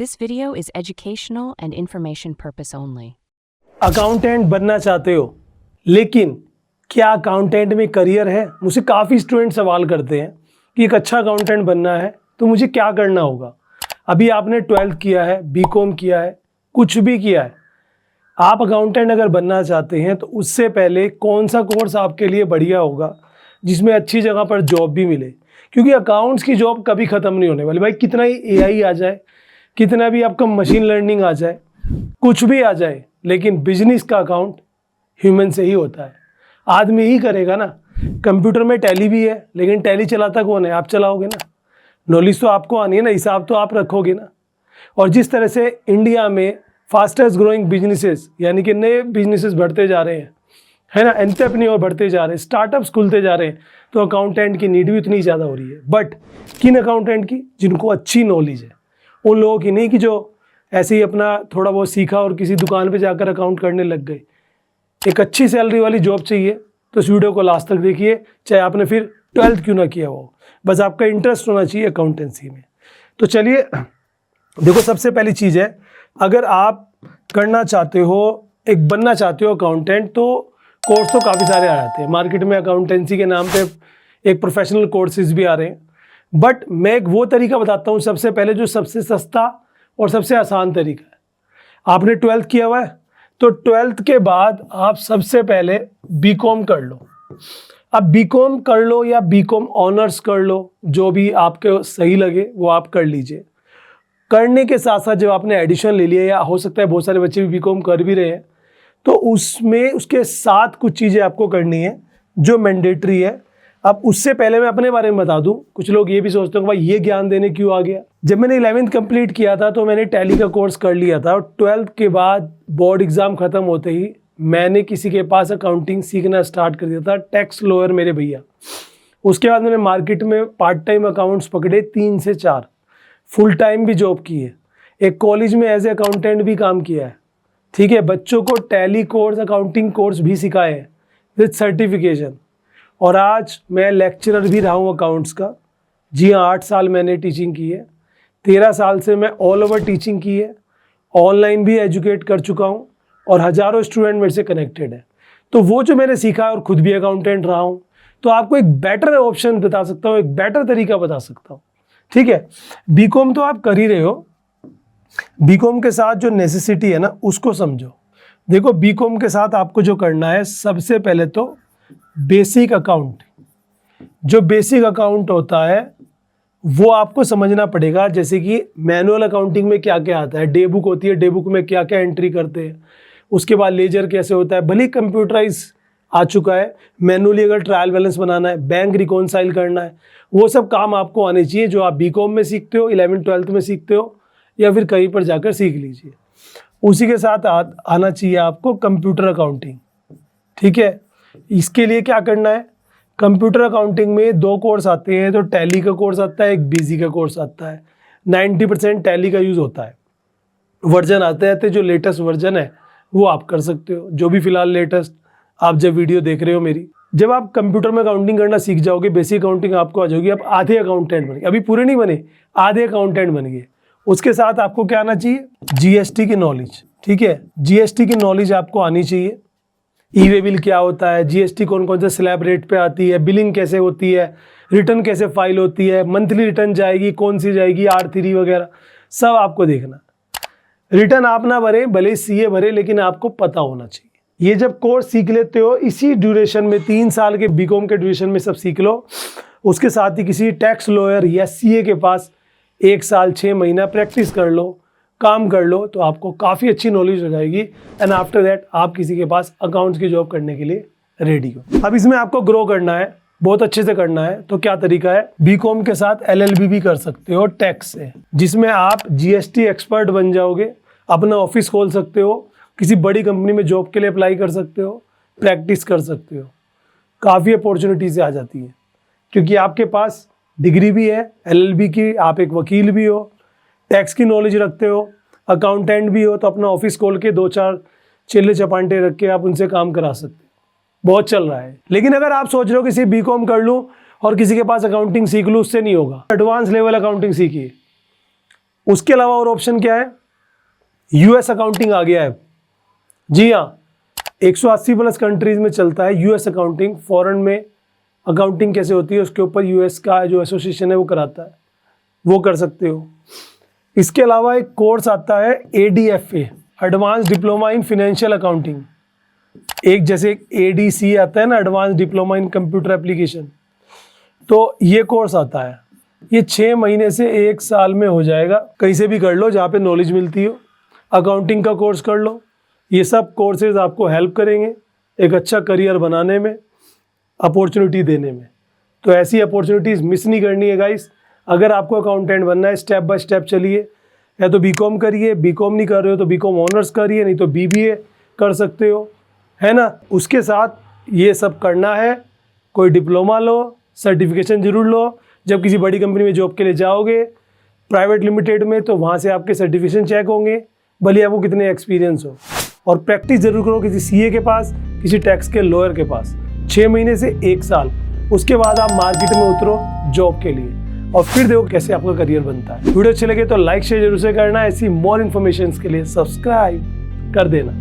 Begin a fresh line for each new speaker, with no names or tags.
This video is educational and information purpose only.
Accountant बनना चाहते हो, लेकिन क्या अकाउंटेंट में करियर है? मुझसे काफ़ी स्टूडेंट सवाल करते हैं कि एक अच्छा अकाउंटेंट बनना है तो मुझे क्या करना होगा। अभी आपने 12th किया है, बीकॉम किया है, कुछ भी किया है, आप अकाउंटेंट अगर बनना चाहते हैं तो उससे पहले कौन सा कोर्स आपके लिए बढ़िया होगा जिसमें अच्छी जगह पर जॉब भी मिले, क्योंकि अकाउंट्स की जॉब कभी ख़त्म नहीं होने वाली। भाई कितना ही एआई आ जाए, कितना भी आपका मशीन लर्निंग आ जाए, कुछ भी आ जाए, लेकिन बिजनेस का अकाउंट ह्यूमन से ही होता है, आदमी ही करेगा ना। कंप्यूटर में टैली भी है, लेकिन टैली चलाता कौन है? आप चलाओगे ना। नॉलेज तो आपको आनी है ना, हिसाब तो आप रखोगे ना। और जिस तरह से इंडिया में फास्टेस्ट ग्रोइंग बिजनेसेस यानी कि नए बिजनेसेस बढ़ते जा रहे हैं, है ना, एंटरप्रेन्योर बढ़ते जा रहे हैं, स्टार्टअप्स खुलते जा रहे हैं, तो अकाउंटेंट की नीड भी उतनी ज़्यादा हो रही है। बट किन अकाउंटेंट की? जिनको अच्छी नॉलेज है, उन लोगों की नहीं कि जो ऐसे ही अपना थोड़ा बहुत सीखा और किसी दुकान पे जाकर अकाउंट करने लग गए। एक अच्छी सैलरी वाली जॉब चाहिए तो इस वीडियो को लास्ट तक देखिए, चाहे आपने फिर 12th क्यों ना किया हो, बस आपका इंटरेस्ट होना चाहिए अकाउंटेंसी में। तो चलिए देखो, सबसे पहली चीज़ है, अगर आप करना चाहते हो, एक बनना चाहते हो अकाउंटेंट, तो कोर्स तो काफ़ी सारे आ जाते हैं मार्केट में। अकाउंटेंसी के नाम पे एक प्रोफेशनल कोर्सेज भी आ रहे हैं, बट मैं एक वो तरीका बताता हूँ सबसे पहले जो सबसे सस्ता और सबसे आसान तरीका है। आपने 12th किया हुआ है तो 12th के बाद आप सबसे पहले बीकॉम कर लो। अब बीकॉम कर लो या बीकॉम ऑनर्स कर लो, जो भी आपके सही लगे वो आप कर लीजिए। करने के साथ साथ जब आपने एडिशन ले लिया, या हो सकता है बहुत सारे बच्चे भी बीकॉम कर भी रहे हैं, तो उसमें उसके साथ कुछ चीज़ें आपको करनी है जो मैंडेटरी है। अब उससे पहले मैं अपने बारे में बता दूं, कुछ लोग ये भी सोचते हैं कि भाई ये ज्ञान देने क्यों आ गया। जब मैंने 11th कंप्लीट किया था तो मैंने टैली का कोर्स कर लिया था, और 12th के बाद बोर्ड एग्ज़ाम ख़त्म होते ही मैंने किसी के पास अकाउंटिंग सीखना स्टार्ट कर दिया था, टैक्स लॉयर मेरे भैया। उसके बाद मैंने मार्केट में पार्ट टाइम अकाउंट्स पकड़े 3 से 4, फुल टाइम भी जॉब की है, एक कॉलेज में एज ए अकाउंटेंट भी काम किया है, ठीक है। बच्चों को टैली कोर्स, अकाउंटिंग कोर्स भी सिखाए हैं विद सर्टिफिकेशन, और आज मैं लेक्चरर भी रहा हूँ अकाउंट्स का। जी हाँ, 8 साल मैंने टीचिंग की है, 13 साल से मैं ऑल ओवर टीचिंग की है, ऑनलाइन भी एजुकेट कर चुका हूँ, और हज़ारों स्टूडेंट मेरे से कनेक्टेड है। तो वो जो मैंने सीखा है, और खुद भी अकाउंटेंट रहा हूँ, तो आपको एक बेटर ऑप्शन बता सकता हूँ, एक बेटर तरीका बता सकता हूँ, ठीक है। बीकॉम तो आप कर ही रहे हो, बीकॉम के साथ जो नेसेसिटी है ना उसको समझो। देखो, बीकॉम के साथ आपको जो करना है, सबसे पहले तो बेसिक अकाउंट, जो बेसिक अकाउंट होता है वो आपको समझना पड़ेगा। जैसे कि मैनुअल अकाउंटिंग में क्या क्या आता है, डे बुक होती है, डे बुक में क्या क्या एंट्री करते हैं, उसके बाद लेजर कैसे होता है, भले कंप्यूटराइज आ चुका है, मैनुअली अगर ट्रायल बैलेंस बनाना है, बैंक रिकॉन्साइल करना है, वो सब काम आपको आने चाहिए, जो आप बीकॉम में सीखते हो, 11th 12th में सीखते हो, या फिर कहीं पर जाकर सीख लीजिए। उसी के साथ आना चाहिए आपको कंप्यूटर अकाउंटिंग, ठीक है। इसके लिए क्या करना है, कंप्यूटर अकाउंटिंग में 2 कोर्स आते हैं, तो टैली का कोर्स आता है, एक बीजी का कोर्स आता है। 90% टैली का यूज़ होता है, वर्जन आते आते जो लेटेस्ट वर्जन है वो आप कर सकते हो, जो भी फिलहाल लेटेस्ट आप जब वीडियो देख रहे हो मेरी। जब आप कंप्यूटर में अकाउंटिंग करना सीख जाओगे, बेसिक अकाउंटिंग आपको आ जाएगी, आप आधे अकाउंटेंट बन गए, अभी पूरे नहीं बने, आधे अकाउंटेंट बन गए। उसके साथ आपको क्या आना चाहिए, जीएसटी की नॉलेज, ठीक है। जीएसटी की नॉलेज आपको आनी चाहिए, ई वे बिल क्या होता है, जीएसटी कौन कौन से स्लैब रेट पे आती है, बिलिंग कैसे होती है, रिटर्न कैसे फाइल होती है, मंथली रिटर्न जाएगी कौन सी जाएगी, R3 वगैरह सब आपको देखना। रिटर्न आप ना भरे, भले सीए भरे, लेकिन आपको पता होना चाहिए। ये जब कोर्स सीख लेते हो, इसी ड्यूरेशन में 3 साल के बीकॉम के ड्यूरेशन में सब सीख लो, उसके साथ ही किसी टैक्स लॉयर या सीए के पास 1 साल 6 महीना प्रैक्टिस कर लो, काम कर लो, तो आपको काफ़ी अच्छी नॉलेज हो जाएगी। एंड आफ्टर दैट आप किसी के पास अकाउंट्स की जॉब करने के लिए रेडी हो। अब इसमें आपको ग्रो करना है, बहुत अच्छे से करना है, तो क्या तरीका है, बीकॉम के साथ LLB भी कर सकते हो टैक्स से, जिसमें आप जीएसटी एक्सपर्ट बन जाओगे, अपना ऑफिस खोल सकते हो, किसी बड़ी कंपनी में जॉब के लिए अप्लाई कर सकते हो, प्रैक्टिस कर सकते हो, काफ़ी अपॉर्चुनिटीज़ आ जाती हैं, क्योंकि आपके पास डिग्री भी है LLB की, आप एक वकील भी हो, टैक्स की नॉलेज रखते हो, अकाउंटेंट भी हो, तो अपना ऑफिस खोल के 2-4 चेले चपांटे रख के आप उनसे काम करा सकते हो, बहुत चल रहा है। लेकिन अगर आप सोच रहे हो कि सिर्फ बीकॉम कर लूँ और किसी के पास अकाउंटिंग सीख लूँ, उससे नहीं होगा। एडवांस लेवल अकाउंटिंग सीखिए, उसके अलावा और ऑप्शन क्या है, यूएस अकाउंटिंग आ गया है। जी हाँ, 180 प्लस कंट्रीज में चलता है यूएस अकाउंटिंग। फॉरेन में अकाउंटिंग कैसे होती है उसके ऊपर यूएस का जो एसोसिएशन है वो कराता है, वो कर सकते हो। इसके अलावा एक कोर्स आता है ADFA, advance diploma in financial accounting. एक जैसे ADC आता है ना, advance diploma in computer application, तो ये कोर्स आता है। ये 6 महीने से 1 साल में हो जाएगा, कहीं से भी कर लो जहाँ पे नॉलेज मिलती हो। अकाउंटिंग का कोर्स कर लो। ये सब कोर्सेज आपको हेल्प करेंगे एक अच्छा करियर बनाने में, अपॉर्चुनिटी देने में। तो ऐसी अपॉर्चुनिटीज़ मिस नहीं करनी है गाइस। अगर आपको अकाउंटेंट बनना है, स्टेप बाय स्टेप चलिए। या तो BCom करिए, BCom नहीं कर रहे हो तो BCom ऑनर्स करिए, नहीं तो BBA कर सकते हो, है ना। उसके साथ ये सब करना है, कोई डिप्लोमा लो, सर्टिफिकेशन जरूर लो। जब किसी बड़ी कंपनी में जॉब के लिए जाओगे, प्राइवेट लिमिटेड में, तो वहाँ से आपके सर्टिफिकेशन चेक होंगे, भले आपको कितने एक्सपीरियंस हो। और प्रैक्टिस जरूर करो किसी CA के पास, किसी टैक्स के लॉयर के पास, 6 महीने से 1 साल। उसके बाद आप मार्केट में उतरो जॉब के लिए और फिर देखो कैसे आपका करियर बनता है। वीडियो अच्छे लगे तो लाइक शेयर जरूर से करना। ऐसी मोर इन्फॉर्मेशन के लिए सब्सक्राइब कर देना।